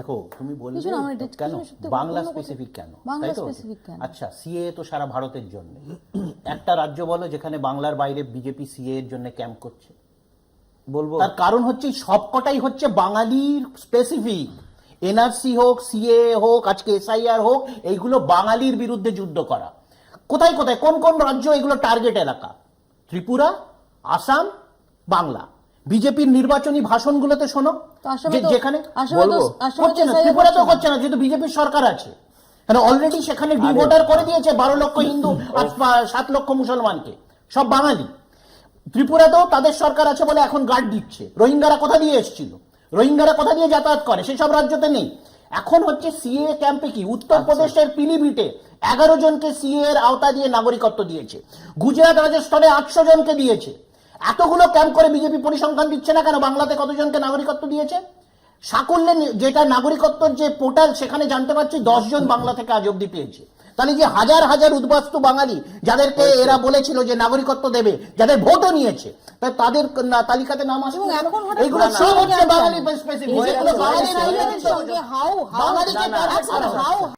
দেখো তুমি বলবে কেন বাংলা স্পেসিফিক কেন, তাই তো? আচ্ছা, সিএ তো সারা ভারতের জন্য, একটা রাজ্য বলো যেখানে বাংলার বাইরে বিজেপি সিএ এর জন্য ক্যাম্প করছে, বলবো? তার কারণ হচ্ছে সবকটাই হচ্ছে বাঙালির স্পেসিফিক। এনআরসি হোক, সিএ হোক, আজকে এসআইআর হোক, এইগুলো বাঙালির বিরুদ্ধে যুদ্ধ করা। কোথায় কোথায় কোন কোন রাজ্য এগুলো টার্গেট এলাকা? ত্রিপুরা, আসাম, বাংলা। বিজেপির নির্বাচনী ভাষণগুলোতে শোনো, যেখানে করছে না, ত্রিপুরাতেও করছে না, যেহেতু বিজেপির সরকার আছে। কারণ অলরেডি সেখানে ডিভোটার করে দিয়েছে 12 লক্ষ হিন্দু আর 7 লক্ষ মুসলমানকে, সব বাঙালি। ত্রিপুরাতেও তাদের সরকার আছে বলে এখন গার্ড দিচ্ছে। রোহিঙ্গারা কোথা দিয়ে এসেছিল, রোহিঙ্গারা কোথা দিয়ে যাতায়াত করে, সেসব রাজ্যতে নেই। এখন হচ্ছে সিএ ক্যাম্পে কি উত্তরপ্রদেশের পিলিভিটে 11 জনকে সিএ এর আওতা দিয়ে নাগরিকত্ব দিয়েছে। গুজরাট, রাজস্থানে 800 জনকে দিয়েছে। এতগুলো ক্যাম্প করে বিজেপি পরিসংখ্যান দিচ্ছে না কেন বাংলাতে কতজনকে নাগরিকত্ব দিয়েছে? সাকুল্যে যেটা নাগরিকত্বর যে পোর্টাল, সেখানে জানতে পারছি 10 জন বাংলা থেকে আজ অব্দি পেয়েছে। তাহলে যে হাজার হাজার উদ্বাস্তু বাঙালি যাদেরকে এরা বলেছিল যে নাগরিকত্ব দেবে, যাদের ভোটও নিয়েছে, তাদের তালিকাতে নাম আসে। এইগুলো সব হচ্ছে বাঙালি স্পেসিফিক।